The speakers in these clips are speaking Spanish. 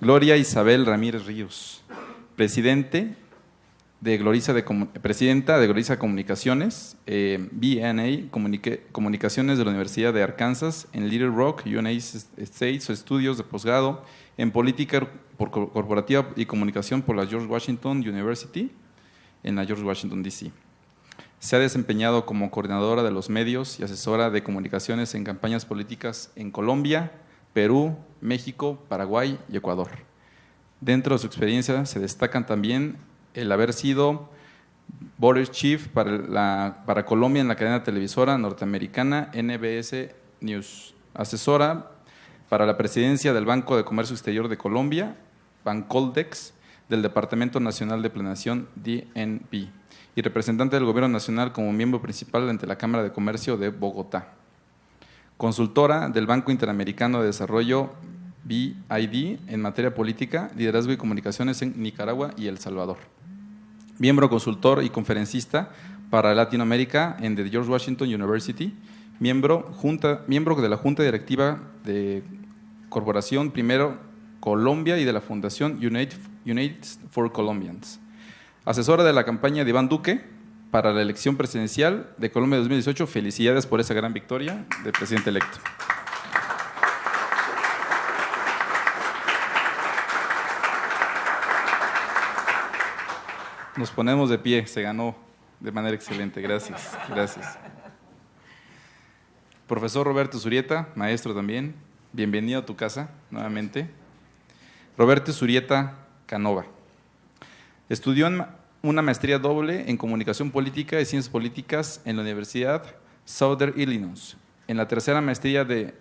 Gloria Isabel Ramírez Ríos, presidenta de Gloriza Comunicaciones, BNA Comunicaciones de la Universidad de Arkansas en Little Rock, United States, estudios de posgrado en Política Corporativa y Comunicación por la George Washington University en la George Washington, D.C. Se ha desempeñado como coordinadora de los medios y asesora de comunicaciones en campañas políticas en Colombia, Perú, México, Paraguay y Ecuador. Dentro de su experiencia se destacan también el haber sido Board Chief para Colombia en la cadena televisora norteamericana NBS News, asesora para la presidencia del Banco de Comercio Exterior de Colombia, Bancoldex, del Departamento Nacional de Planeación DNP, y representante del Gobierno Nacional como miembro principal ante la Cámara de Comercio de Bogotá. Consultora del Banco Interamericano de Desarrollo BID en materia política, liderazgo y comunicaciones en Nicaragua y El Salvador. Miembro consultor y conferencista para Latinoamérica en the George Washington University, miembro de la Junta Directiva de Corporación Primero Colombia y de la Fundación United for Colombians. Asesora de la campaña de Iván Duque para la elección presidencial de Colombia 2018. Felicidades por esa gran victoria del presidente electo. Nos ponemos de pie, se ganó de manera excelente. Gracias, gracias. Profesor Roberto Zurieta, maestro también, bienvenido a tu casa nuevamente. Roberto Zurieta Canova. Estudió una maestría doble en Comunicación Política y Ciencias Políticas en la Universidad Southern Illinois. En la tercera maestría de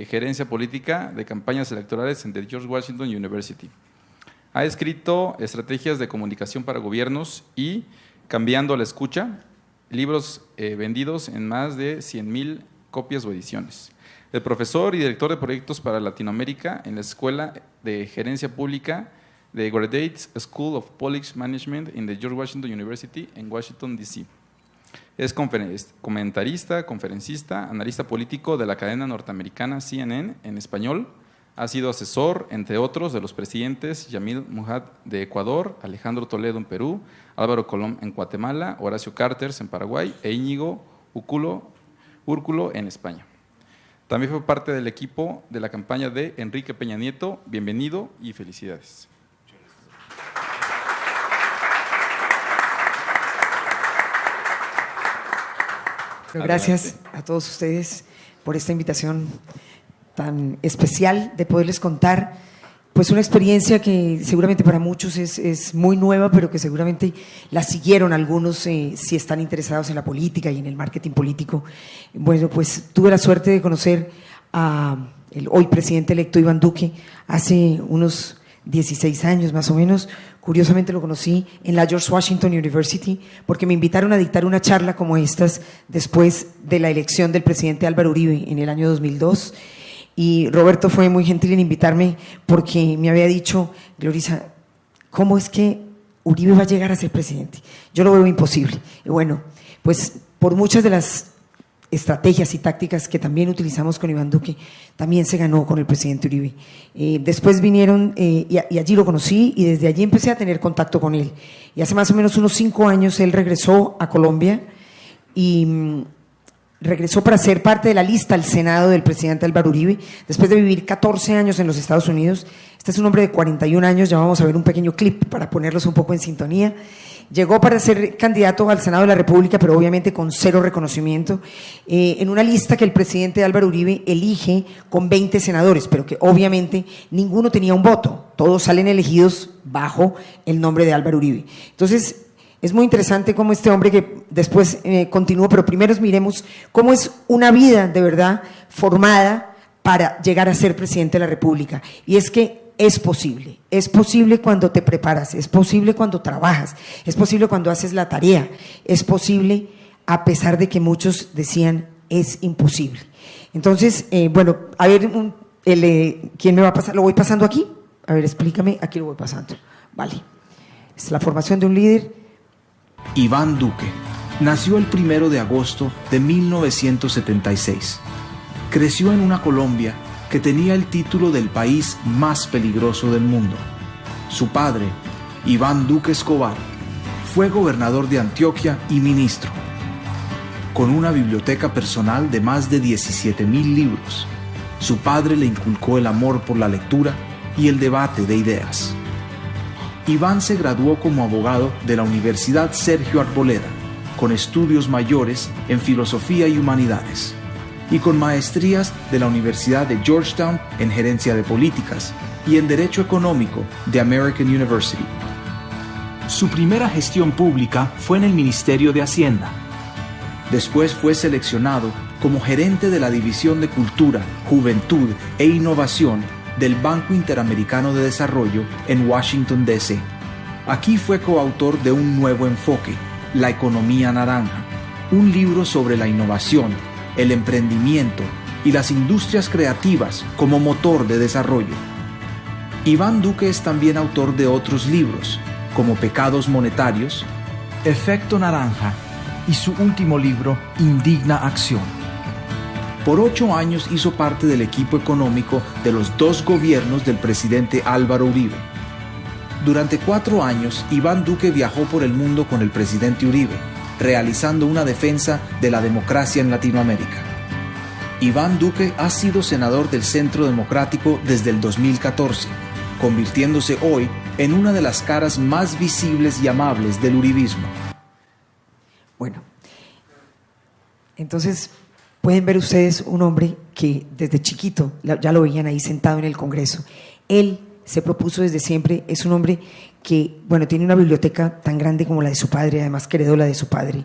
Gerencia Política de Campañas Electorales en the George Washington University. Ha escrito estrategias de comunicación para gobiernos y Cambiando la Escucha, libros vendidos en más de 100,000 copias o ediciones. El profesor y director de proyectos para Latinoamérica en la Escuela de Gerencia Pública de Graduate School of Public Management en the George Washington University en Washington, D.C. Es comentarista, conferencista, analista político de la cadena norteamericana CNN en español. Ha sido asesor, entre otros, de los presidentes Yamil Mujad de Ecuador, Alejandro Toledo en Perú, Álvaro Colom en Guatemala, Horacio Carters en Paraguay e Íñigo Úrculo en España. También fue parte del equipo de la campaña de Enrique Peña Nieto. Bienvenido y felicidades. Gracias a todos ustedes por esta invitación tan especial de poderles contar pues una experiencia que seguramente para muchos es muy nueva, pero que seguramente la siguieron algunos si están interesados en la política y en el marketing político. Bueno, pues tuve la suerte de conocer a el hoy presidente electo Iván Duque hace unos 16 años más o menos. Curiosamente lo conocí en la George Washington University porque me invitaron a dictar una charla como estas después de la elección del presidente Álvaro Uribe en el año 2002. Y Roberto fue muy gentil en invitarme porque me había dicho, Gloriza, ¿cómo es que Uribe va a llegar a ser presidente? Yo lo veo imposible. Y bueno, pues por muchas de las estrategias y tácticas que también utilizamos con Iván Duque, también se ganó con el presidente Uribe. Después vinieron y allí lo conocí y desde allí empecé a tener contacto con él. Y hace más o menos unos 5 años él regresó a Colombia y regresó para ser parte de la lista al Senado del presidente Álvaro Uribe, después de vivir 14 años en los Estados Unidos. Este es un hombre de 41 años, ya vamos a ver un pequeño clip para ponerlos un poco en sintonía. Llegó para ser candidato al Senado de la República, pero obviamente con 0 reconocimiento, en una lista que el presidente Álvaro Uribe elige con 20 senadores, pero que obviamente ninguno tenía un voto, todos salen elegidos bajo el nombre de Álvaro Uribe. Entonces, es muy interesante cómo este hombre que después continuó, pero primero miremos cómo es una vida de verdad formada para llegar a ser presidente de la República. Y es que es posible cuando te preparas, es posible cuando trabajas, es posible cuando haces la tarea, es posible a pesar de que muchos decían es imposible. Entonces, bueno, a ver, ¿quién me va a pasar? ¿Lo voy pasando aquí? A ver, explícame, aquí lo voy pasando. Vale, es la formación de un líder. Iván Duque nació el 1 de agosto de 1976. Creció en una Colombia que tenía el título del país más peligroso del mundo. Su padre, Iván Duque Escobar, fue gobernador de Antioquia y ministro. Con una biblioteca personal de más de 17,000 libros, su padre le inculcó el amor por la lectura y el debate de ideas. Iván se graduó como abogado de la Universidad Sergio Arboleda, con estudios mayores en filosofía y humanidades, y con maestrías de la Universidad de Georgetown en gerencia de políticas y en derecho económico de American University. Su primera gestión pública fue en el Ministerio de Hacienda. Después fue seleccionado como gerente de la División de Cultura, Juventud e Innovación del Banco Interamericano de Desarrollo en Washington, D.C. Aquí fue coautor de Un Nuevo Enfoque, La Economía Naranja, un libro sobre la innovación, el emprendimiento y las industrias creativas como motor de desarrollo. Iván Duque es también autor de otros libros, como Pecados Monetarios, Efecto Naranja y su último libro, Indigna Acción. Por 8 años hizo parte del equipo económico de los 2 gobiernos del presidente Álvaro Uribe. Durante 4 años, Iván Duque viajó por el mundo con el presidente Uribe, realizando una defensa de la democracia en Latinoamérica. Iván Duque ha sido senador del Centro Democrático desde el 2014, convirtiéndose hoy en una de las caras más visibles y amables del uribismo. Bueno, entonces pueden ver ustedes un hombre que desde chiquito, ya lo veían ahí sentado en el Congreso. Él se propuso desde siempre, es un hombre que, bueno, tiene una biblioteca tan grande como la de su padre, además que heredó la de su padre.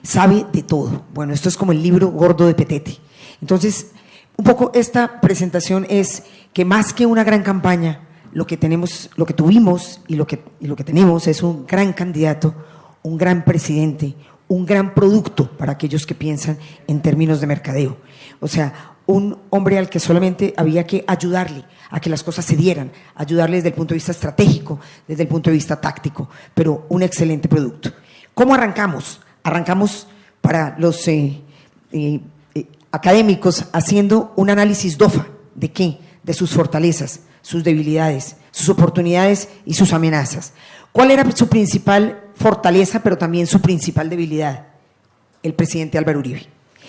Sabe de todo. Bueno, esto es como el libro gordo de Petete. Entonces, un poco esta presentación es que más que una gran campaña, lo que tuvimos y lo que tenemos es un gran candidato, un gran presidente, un gran producto para aquellos que piensan en términos de mercadeo. O sea, un hombre al que solamente había que ayudarle a que las cosas se dieran, ayudarle desde el punto de vista estratégico, desde el punto de vista táctico, pero un excelente producto. ¿Cómo arrancamos? Arrancamos para los académicos haciendo un análisis DOFA. ¿De qué? De sus fortalezas, sus debilidades, sus oportunidades y sus amenazas. ¿Cuál era su principal fortaleza, pero también su principal debilidad? El presidente Álvaro Uribe.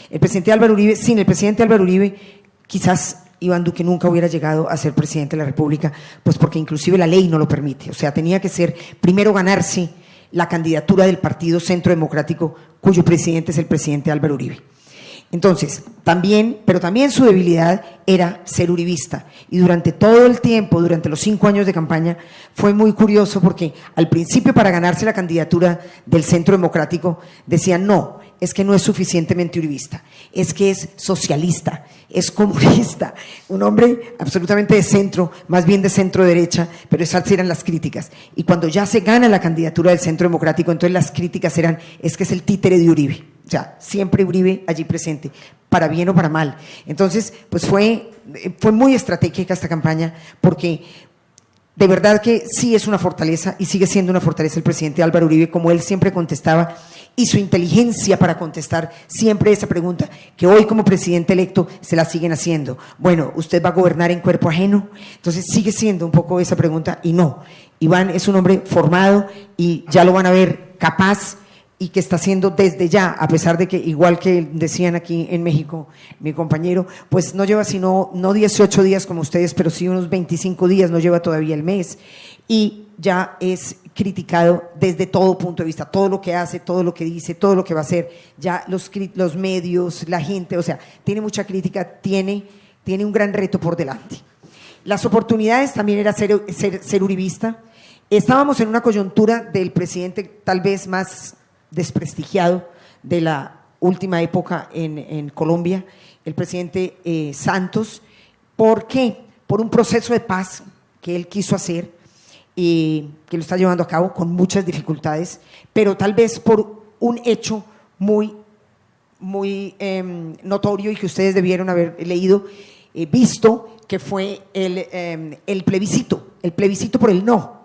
El presidente Álvaro Uribe, sin el presidente Álvaro Uribe, quizás Iván Duque nunca hubiera llegado a ser presidente de la República, pues porque inclusive la ley no lo permite. O sea, tenía que ser, primero ganarse la candidatura del Partido Centro Democrático, cuyo presidente es el presidente Álvaro Uribe. Entonces, pero también su debilidad era ser uribista. Y durante todo el tiempo, durante los 5 años de campaña, fue muy curioso porque al principio, para ganarse la candidatura del Centro Democrático, decían no, es que no es suficientemente uribista, es que es socialista, es comunista, un hombre absolutamente de centro, más bien de centro derecha, pero esas eran las críticas. Y cuando ya se gana la candidatura del Centro Democrático, entonces las críticas eran, es que es el títere de Uribe. O sea, siempre Uribe allí presente, para bien o para mal. Entonces, pues fue muy estratégica esta campaña, porque de verdad que sí es una fortaleza y sigue siendo una fortaleza el presidente Álvaro Uribe, como él siempre contestaba, y su inteligencia para contestar siempre esa pregunta, que hoy como presidente electo se la siguen haciendo. Bueno, ¿usted va a gobernar en cuerpo ajeno? Entonces sigue siendo un poco esa pregunta, y no. Iván es un hombre formado y ya lo van a ver capaz, y que está haciendo desde ya, a pesar de que, igual que decían aquí en México, mi compañero, pues no lleva sino, no 18 días como ustedes, pero sí unos 25 días, no lleva todavía el mes, y ya es criticado desde todo punto de vista, todo lo que hace, todo lo que dice, todo lo que va a hacer, ya los medios, la gente, o sea, tiene mucha crítica, tiene un gran reto por delante. Las oportunidades también era ser uribista. Estábamos en una coyuntura del presidente tal vez más desprestigiado de la última época en Colombia, el presidente Santos. ¿Por qué? Por un proceso de paz que él quiso hacer y que lo está llevando a cabo con muchas dificultades, pero tal vez por un hecho muy notorio y que ustedes debieron haber leído, visto, que fue el plebiscito por el no,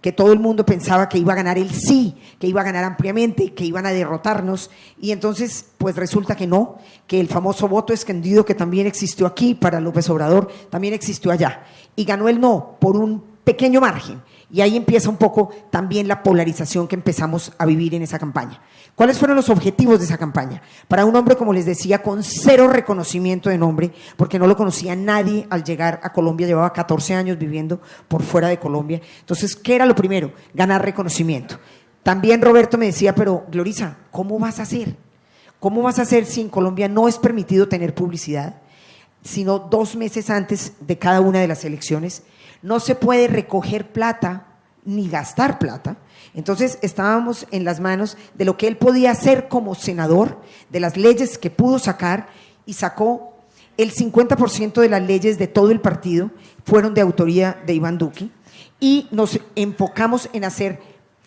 que todo el mundo pensaba que iba a ganar el sí, que iba a ganar ampliamente, que iban a derrotarnos, y entonces pues resulta que no, que el famoso voto escondido que también existió aquí para López Obrador, también existió allá, y ganó el no por un pequeño margen, y ahí empieza un poco también la polarización que empezamos a vivir en esa campaña. ¿Cuáles fueron los objetivos de esa campaña? Para un hombre, como les decía, con cero reconocimiento de nombre, porque no lo conocía nadie al llegar a Colombia, llevaba 14 años viviendo por fuera de Colombia. Entonces, ¿qué era lo primero? Ganar reconocimiento. También Roberto me decía, pero Glorisa, ¿cómo vas a hacer? ¿Cómo vas a hacer si en Colombia no es permitido tener publicidad, sino 2 meses antes de cada una de las elecciones? No se puede recoger plata ni gastar plata. Entonces estábamos en las manos de lo que él podía hacer como senador, de las leyes que pudo sacar, y sacó el 50% de las leyes de todo el partido, fueron de autoría de Iván Duque, y nos enfocamos en hacer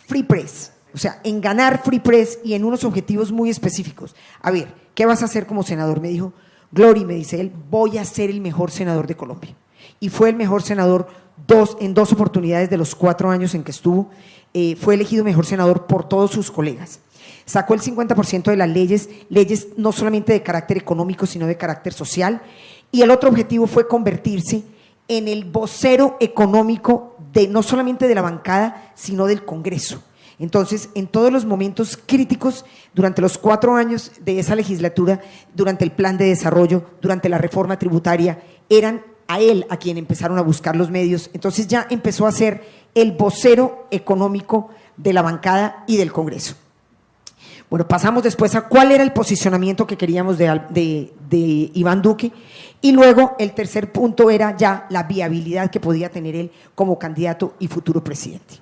free press, o sea, en ganar free press y en unos objetivos muy específicos. A ver, ¿qué vas a hacer como senador? Me dijo, Glory, me dice él, voy a ser el mejor senador de Colombia. Y fue el mejor senador en 2 oportunidades de los 4 años en que estuvo. Fue elegido mejor senador por todos sus colegas. Sacó el 50% de las leyes no solamente de carácter económico, sino de carácter social. Y el otro objetivo fue convertirse en el vocero económico no solamente de la bancada, sino del Congreso. Entonces, en todos los momentos críticos, durante los 4 años de esa legislatura, durante el plan de desarrollo, durante la reforma tributaria, eran a él a quien empezaron a buscar los medios. Entonces ya empezó a ser el vocero económico de la bancada y del Congreso. Bueno, pasamos después a cuál era el posicionamiento que queríamos de Iván Duque, y luego el tercer punto era ya la viabilidad que podía tener él como candidato y futuro presidente.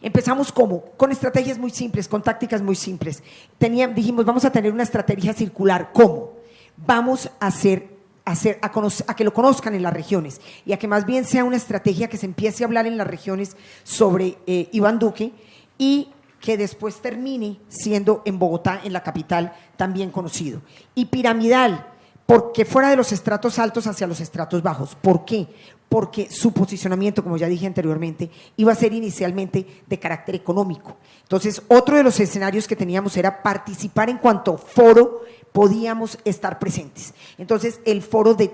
Empezamos con estrategias muy simples, con tácticas muy simples. Dijimos, vamos a tener una estrategia circular. ¿Cómo? Vamos a que lo conozcan en las regiones, y a que más bien sea una estrategia que se empiece a hablar en las regiones sobre Iván Duque, y que después termine siendo en Bogotá, en la capital, también conocido. Y piramidal, porque fuera de los estratos altos hacia los estratos bajos. ¿Por qué? Porque su posicionamiento, como ya dije anteriormente, iba a ser inicialmente de carácter económico. Entonces, otro de los escenarios que teníamos era participar en cuanto foro podíamos estar presentes. Entonces,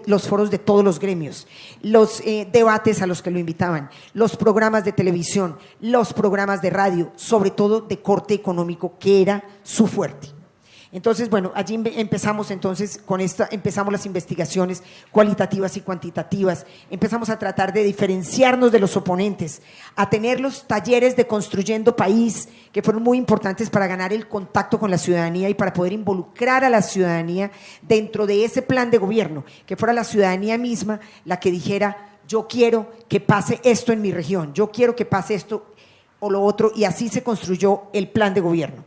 los foros de todos los gremios, los debates a los que lo invitaban, los programas de televisión, los programas de radio, sobre todo de corte económico, que era su fuerte. Entonces, bueno, allí empezamos empezamos las investigaciones cualitativas y cuantitativas, empezamos a tratar de diferenciarnos de los oponentes, a tener los talleres de Construyendo País, que fueron muy importantes para ganar el contacto con la ciudadanía y para poder involucrar a la ciudadanía dentro de ese plan de gobierno, que fuera la ciudadanía misma la que dijera, yo quiero que pase esto en mi región, yo quiero que pase esto o lo otro, y así se construyó el plan de gobierno.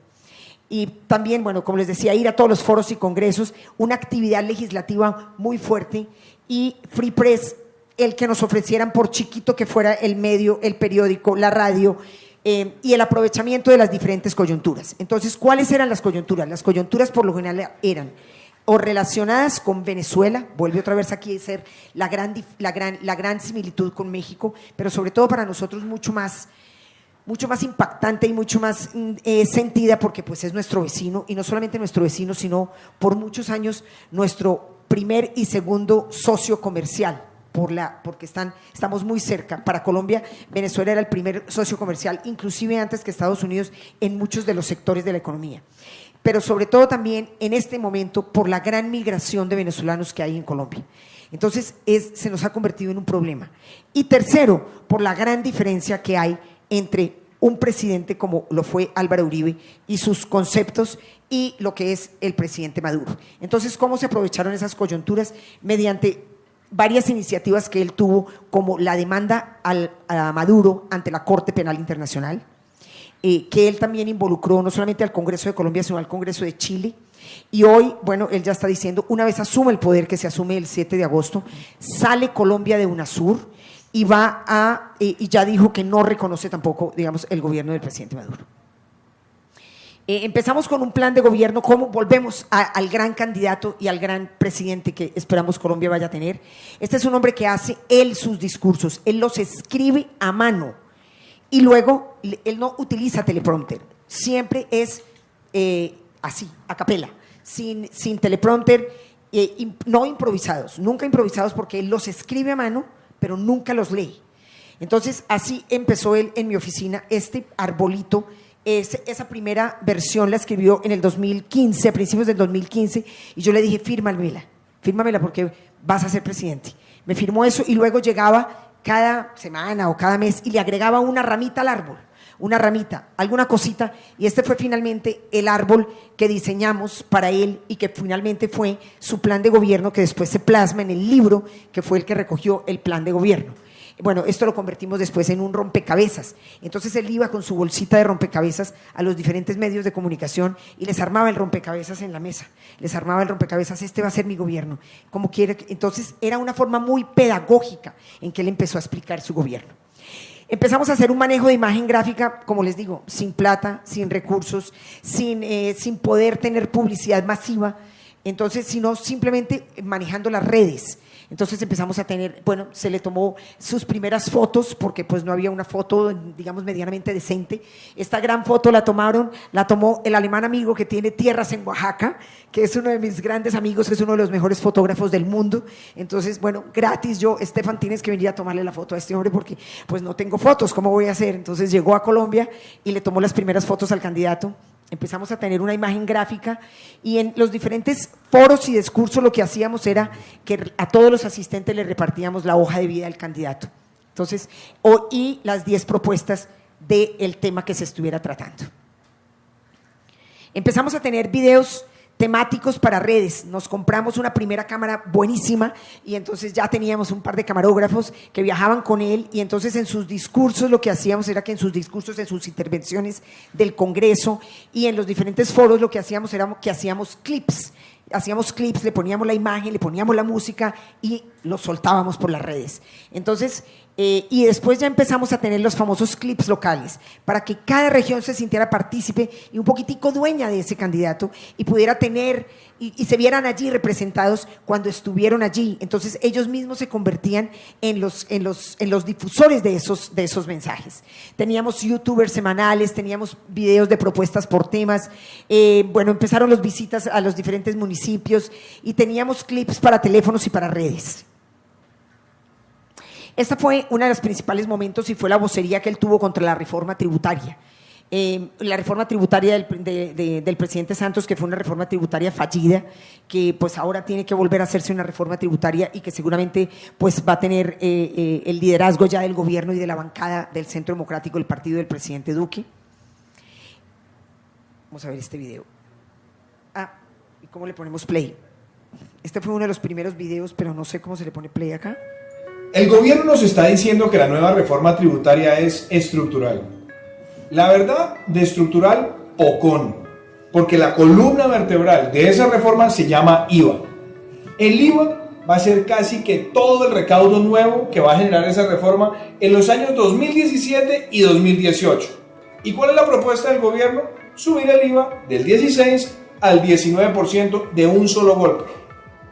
Y también, bueno, como les decía, ir a todos los foros y congresos, una actividad legislativa muy fuerte, y free press, el que nos ofrecieran, por chiquito que fuera el medio, el periódico, la radio, y el aprovechamiento de las diferentes coyunturas. Entonces, ¿cuáles eran las coyunturas? Las coyunturas por lo general eran o relacionadas con Venezuela, vuelve otra vez aquí a ser la gran similitud con México, pero sobre todo para nosotros mucho más impactante y mucho más sentida, porque pues es nuestro vecino, y no solamente nuestro vecino, sino por muchos años nuestro primer y segundo socio comercial, porque estamos muy cerca. Para Colombia, Venezuela era el primer socio comercial, inclusive antes que Estados Unidos, en muchos de los sectores de la economía. Pero sobre todo también en este momento por la gran migración de venezolanos que hay en Colombia. Entonces se nos ha convertido en un problema. Y tercero, por la gran diferencia que hay entre un presidente como lo fue Álvaro Uribe y sus conceptos, y lo que es el presidente Maduro. Entonces, ¿cómo se aprovecharon esas coyunturas? Mediante varias iniciativas que él tuvo, como la demanda a Maduro ante la Corte Penal Internacional, que él también involucró no solamente al Congreso de Colombia, sino al Congreso de Chile. Y hoy, bueno, él ya está diciendo, una vez asume el poder, que se asume el 7 de agosto, sale Colombia de UNASUR, y y ya dijo que no reconoce tampoco, digamos, el gobierno del presidente Maduro. Empezamos con un plan de gobierno, cómo volvemos al gran candidato y al gran presidente que esperamos Colombia vaya a tener. Este es un hombre que hace él sus discursos, él los escribe a mano. y luego él no utiliza teleprompter, siempre es así, a capela, sin teleprompter, no improvisados, nunca improvisados porque él los escribe a mano, pero nunca los lee. Entonces, así empezó él en mi oficina, este arbolito. Esa primera versión la escribió en el 2015, a principios del 2015, y yo le dije, fírmamela porque vas a ser presidente. Me firmó eso y luego llegaba cada semana o cada mes y le agregaba una ramita al árbol, una ramita, alguna cosita, y este fue finalmente el árbol que diseñamos para él y que finalmente fue su plan de gobierno, que después se plasma en el libro que fue el que recogió el plan de gobierno. Bueno, esto lo convertimos después en un rompecabezas. Entonces él iba con su bolsita de rompecabezas a los diferentes medios de comunicación y les armaba el rompecabezas en la mesa. Les armaba el rompecabezas, este va a ser mi gobierno, como quiere. Entonces era una forma muy pedagógica en que él empezó a explicar su gobierno. Empezamos a hacer un manejo de imagen gráfica, como les digo, sin plata, sin recursos, sin poder tener publicidad masiva, entonces, sino simplemente manejando las redes. Entonces empezamos a tener, bueno, se le tomó sus primeras fotos porque pues no había una foto, digamos, medianamente decente. Esta gran foto la tomó el alemán amigo que tiene tierras en Oaxaca, que es uno de mis grandes amigos, que es uno de los mejores fotógrafos del mundo. Entonces, bueno, gratis yo, Estefan, tienes que venir a tomarle la foto a este hombre porque pues no tengo fotos, ¿cómo voy a hacer? Entonces llegó a Colombia y le tomó las primeras fotos al candidato. Empezamos a tener una imagen gráfica y en los diferentes foros y discursos lo que hacíamos era que a todos los asistentes les repartíamos la hoja de vida del candidato. Entonces, y las 10 propuestas del tema que se estuviera tratando. Empezamos a tener videos temáticos para redes. Nos compramos una primera cámara buenísima y entonces ya teníamos un par de camarógrafos que viajaban con él y entonces en sus discursos lo que hacíamos era que en sus discursos, en sus intervenciones del Congreso y en los diferentes foros lo que hacíamos era que hacíamos clips, le poníamos la imagen, le poníamos la música y los soltábamos por las redes. Entonces, y después ya empezamos a tener los famosos clips locales para que cada región se sintiera partícipe y un poquitico dueña de ese candidato y pudiera tener y se vieran allí representados cuando estuvieron allí. Entonces ellos mismos se convertían en los difusores de esos mensajes. Teníamos youtubers semanales, teníamos videos de propuestas por temas, bueno, empezaron las visitas a los diferentes municipios y teníamos clips para teléfonos y para redes. Esta fue uno de los principales momentos y fue la vocería que él tuvo contra la reforma tributaria. La reforma tributaria del presidente Santos, que fue una reforma tributaria fallida, que pues ahora tiene que volver a hacerse una reforma tributaria y que seguramente pues va a tener el liderazgo ya del gobierno y de la bancada del Centro Democrático del partido del presidente Duque. Vamos a ver este video. ¿Y cómo le ponemos play? Este fue uno de los primeros videos, pero no sé cómo se le pone play acá. El gobierno nos está diciendo que la nueva reforma tributaria es estructural. La verdad, de estructural o con, porque la columna vertebral de esa reforma se llama IVA. El IVA va a ser casi que todo el recaudo nuevo que va a generar esa reforma en los años 2017 y 2018. ¿Y cuál es la propuesta del gobierno? Subir el IVA del 16 al 19% de un solo golpe.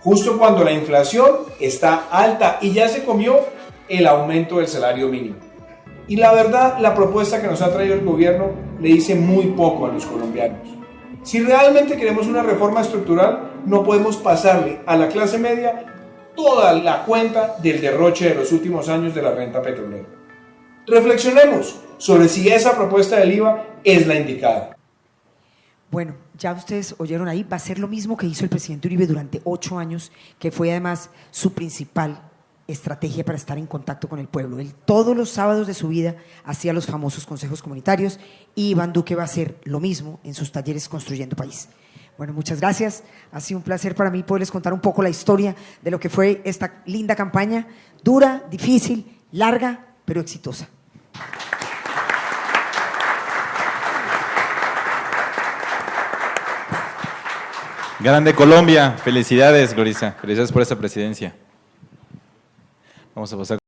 Justo cuando la inflación está alta y ya se comió el aumento del salario mínimo. Y la verdad, la propuesta que nos ha traído el gobierno le dice muy poco a los colombianos. Si realmente queremos una reforma estructural, no podemos pasarle a la clase media toda la cuenta del derroche de los últimos años de la renta petrolera. Reflexionemos sobre si esa propuesta del IVA es la indicada. Bueno, ya ustedes oyeron ahí, va a ser lo mismo que hizo el presidente Uribe durante 8 años, que fue además su principal estrategia para estar en contacto con el pueblo. Él todos los sábados de su vida hacía los famosos consejos comunitarios y Iván Duque va a hacer lo mismo en sus talleres Construyendo País. Bueno, muchas gracias. Ha sido un placer para mí poderles contar un poco la historia de lo que fue esta linda campaña, dura, difícil, larga, pero exitosa. Grande Colombia, felicidades, Glorisa, felicidades por esta presidencia. Vamos a pasar.